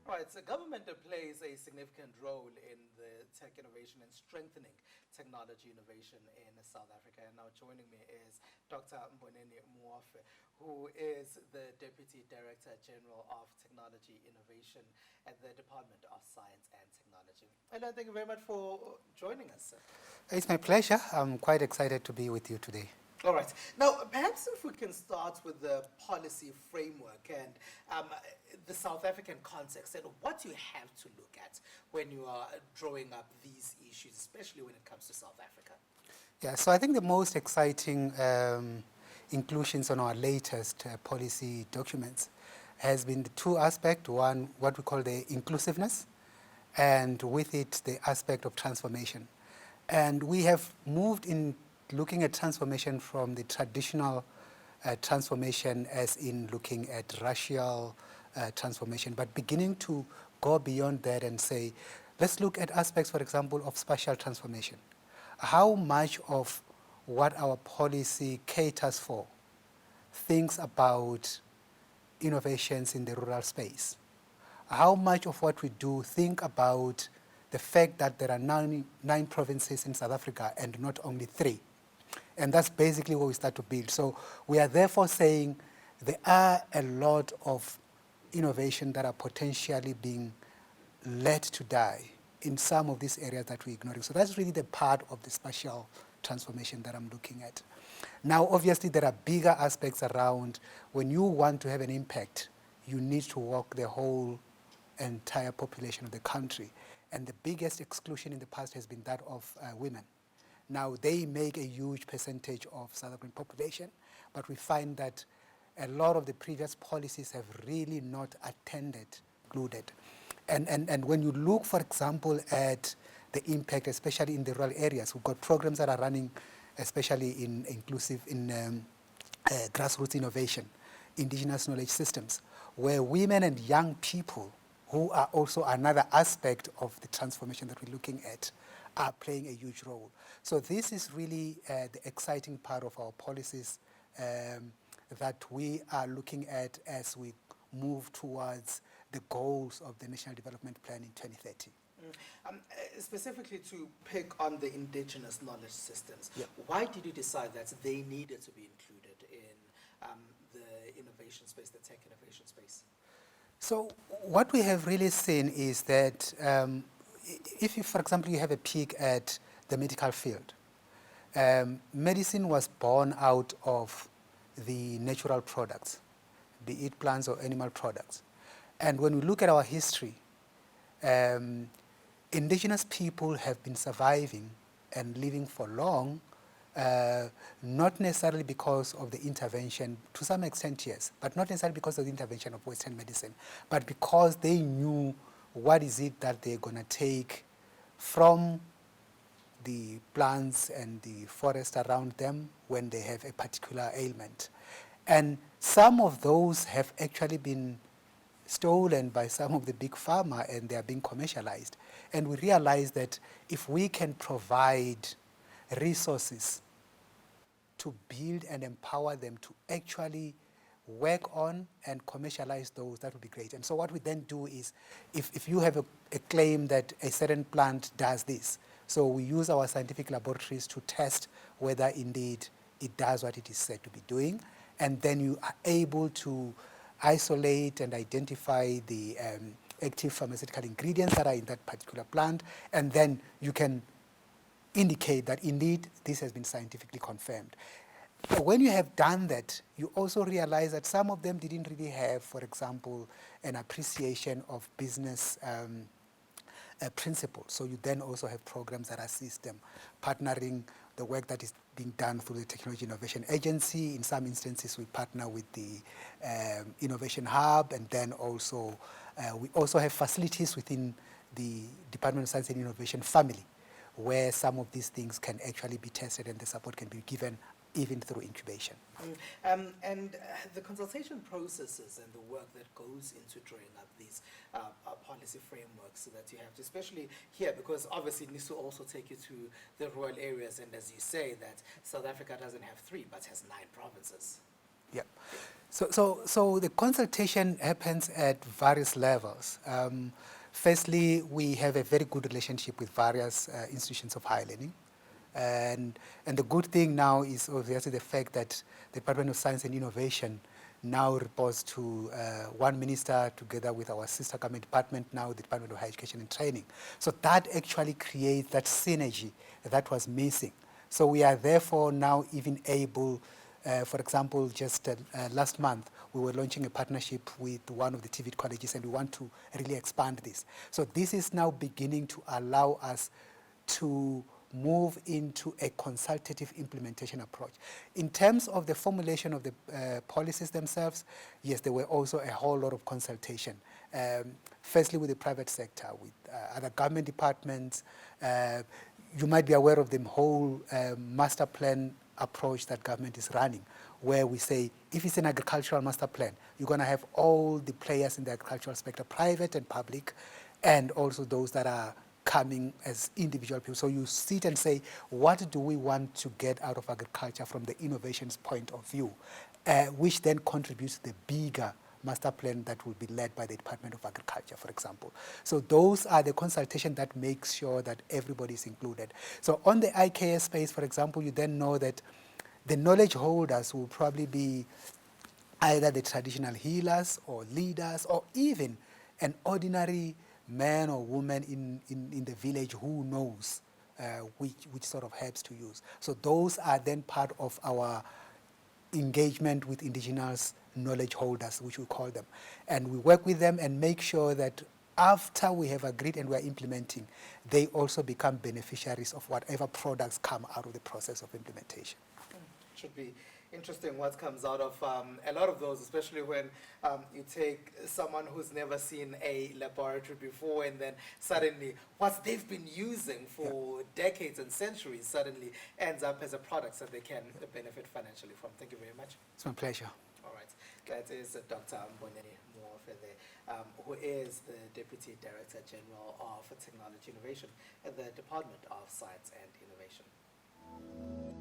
Right, so government plays a significant role in the tech innovation and strengthening technology innovation in South Africa. And now joining me is Dr. Mmboneni Muofhe, who is the Deputy Director General of Technology Innovation at the Department of Science and Technology. And thank you very much for joining us, sir. It's my pleasure. I'm quite excited to be with you today. All right. Now, perhaps if we can start with the policy framework and the South African context and what you have to look at when you are drawing up these issues, especially when it comes to South Africa. Yeah, so I think the most exciting inclusions on our latest policy documents has been the two aspects. One, what we call the inclusiveness, and with it, the aspect of transformation. And we have moved in looking at transformation from the traditional transformation as in looking at racial transformation, but beginning to go beyond that and say, let's look at aspects, for example, of spatial transformation. How much of what our policy caters for thinks about innovations in the rural space? How much of what we do think about the fact that there are nine provinces in South Africa and not only 3? And that's basically what we start to build. So we are therefore saying there are a lot of innovation that are potentially being let to die in some of these areas that we're ignoring. So that's really the part of the spatial transformation that I'm looking at. Now, obviously, there are bigger aspects around when you want to have an impact, you need to walk the whole entire population of the country. And the biggest exclusion in the past has been that of women. Now, they make a huge percentage of South African population, but we find that a lot of the previous policies have really not included. And when you look, for example, at the impact, especially in the rural areas, we've got programs that are running, especially in grassroots innovation, indigenous knowledge systems, where women and young people, who are also another aspect of the transformation that we're looking at, are playing a huge role. So this is really the exciting part of our policies that we are looking at as we move towards the goals of the National Development Plan in 2030. Specifically to pick on the indigenous knowledge systems, yeah. Why did you decide that they needed to be included in the innovation space, the tech innovation space? So what we have really seen is that if you, for example, you have a peek at the medical field, medicine was born out of the natural products, be it plants or animal products. And when we look at our history, indigenous people have been surviving and living for long, not necessarily because of the intervention, to some extent yes, but not necessarily because of the intervention of Western medicine, but because they knew what is it that they're going to take from the plants and the forest around them when they have a particular ailment. And some of those have actually been stolen by some of the big pharma and they are being commercialized. And we realize that if we can provide resources to build and empower them to actually work on and commercialize those, that would be great. And so what we then do is, if you have a claim that a certain plant does this, so we use our scientific laboratories to test whether indeed it does what it is said to be doing, and then you are able to isolate and identify the active pharmaceutical ingredients that are in that particular plant, and then you can indicate that indeed this has been scientifically confirmed. When you have done that, you also realize that some of them didn't really have, for example, an appreciation of business principles. So you then also have programs that assist them, partnering the work that is being done through the Technology Innovation Agency. In some instances, we partner with the Innovation Hub, and then also we also have facilities within the Department of Science and Innovation family, where some of these things can actually be tested and the support can be given even through incubation. And the consultation processes and the work that goes into drawing up these policy frameworks that you have to, especially here, because obviously it needs to also take you to the rural areas, and as you say, that South Africa doesn't have 3, but has 9 provinces. Yeah. So the consultation happens at various levels. Firstly, we have a very good relationship with various institutions of higher learning. And the good thing now is obviously the fact that the Department of Science and Innovation now reports to one minister together with our sister government department, now the Department of Higher Education and Training. So that actually creates that synergy that was missing. So we are therefore now even able, for example, just last month, we were launching a partnership with one of the TVET colleges, and we want to really expand this. So this is now beginning to allow us to move into a consultative implementation approach. In terms of the formulation of the policies themselves, yes, there were also a whole lot of consultation. Firstly, with the private sector, with other government departments. You might be aware of the whole master plan approach that government is running, where we say, if it's an agricultural master plan, you're going to have all the players in the agricultural sector, private and public, and also those that are coming as individual people. So you sit and say, what do we want to get out of agriculture from the innovations point of view, which then contributes to the bigger master plan that will be led by the Department of Agriculture, for example. So those are the consultation that makes sure that everybody is included. So on the IKS space, for example, you then know that the knowledge holders will probably be either the traditional healers or leaders, or even an ordinary man or woman in the village who knows which sort of herbs to use. So those are then part of our engagement with indigenous knowledge holders, which we call them. And we work with them and make sure that after we have agreed and we are implementing, they also become beneficiaries of whatever products come out of the process of implementation. Should be interesting what comes out of a lot of those, especially when you take someone who's never seen a laboratory before, and then suddenly what they've been using for decades and centuries suddenly ends up as a product that they can benefit financially from. Thank you very much. It's my pleasure. All right. That is Dr. Mmboneni Muofhe, who is the Deputy Director General of Technology Innovation at the Department of Science and Innovation.